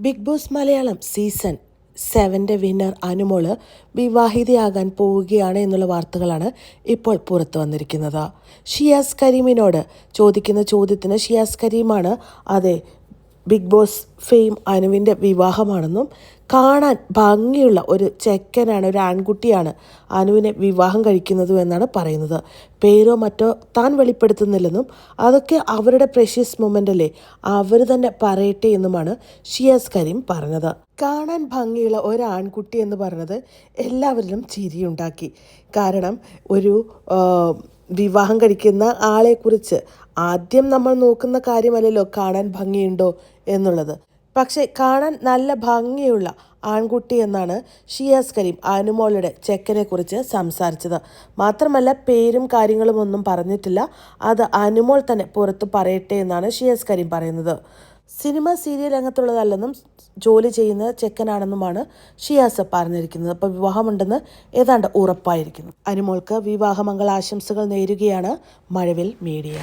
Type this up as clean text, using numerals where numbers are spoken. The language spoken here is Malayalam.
Big Boss Malayalam season 7 winner Anumol വിവാഹിതയാകാൻ പോവുകയാണ് എന്നുള്ള വാർത്തകളാണ് ഇപ്പോൾ പുറത്തു വന്നിരിക്കുന്നത്. ഷിയാസ് കരീമിനോട് ചോദിക്കുന്ന ചോദ്യത്തിന് ഷിയാസ് കരീമാണ് അതെ, ബിഗ് ബോസ് ഫെയിം അനുവിൻ്റെ വിവാഹമാണെന്നും കാണാൻ ഭംഗിയുള്ള ഒരു ചെക്കനാണ്, ഒരു ആൺകുട്ടിയാണ് അനുവിനെ വിവാഹം കഴിക്കുന്നതും എന്നാണ് പറയുന്നത്. പേരോ മറ്റോ താൻ വെളിപ്പെടുത്തുന്നില്ലെന്നും അതൊക്കെ അവരുടെ പ്രഷ്യസ് മൊമെൻ്റ് അല്ലേ, അവർ തന്നെ പറയട്ടെ എന്നുമാണ് ഷിയാസ് കരീം പറഞ്ഞത്. കാണാൻ ഭംഗിയുള്ള ഒരു ആൺകുട്ടി എന്ന് പറഞ്ഞത് എല്ലാവരിലും ചിരിയുണ്ടാക്കി. കാരണം ഒരു വിവാഹം കഴിക്കുന്ന ആളെക്കുറിച്ച് ആദ്യം നമ്മൾ നോക്കുന്ന കാര്യമല്ലല്ലോ കാണാൻ ഭംഗിയുണ്ടോ എന്നുള്ളത്. പക്ഷേ കാണാൻ നല്ല ഭംഗിയുള്ള ആൺകുട്ടി എന്നാണ് ഷിയാസ് കരീം അനുമോളുടെ ചെക്കനെക്കുറിച്ച് സംസാരിച്ചത്. മാത്രമല്ല പേരും കാര്യങ്ങളും ഒന്നും പറഞ്ഞിട്ടില്ല, അത് അനുമോൾ തന്നെ പുറത്ത് പറയട്ടെ എന്നാണ് ഷിയാസ് കരീം പറയുന്നത്. സിനിമ സീരിയൽ രംഗത്തുള്ളതല്ലെന്നും ജോലി ചെയ്യുന്ന ചെക്കനാണെന്നുമാണ് ഷിയാസ് പറഞ്ഞിരിക്കുന്നത്. അപ്പോൾ വിവാഹമുണ്ടെന്ന് ഏതാണ്ട് ഉറപ്പായിരിക്കുന്നു. അനുമോൾക്ക് വിവാഹമംഗളാശംസകൾ നേരുകയാണ് മഴവിൽ മീഡിയ.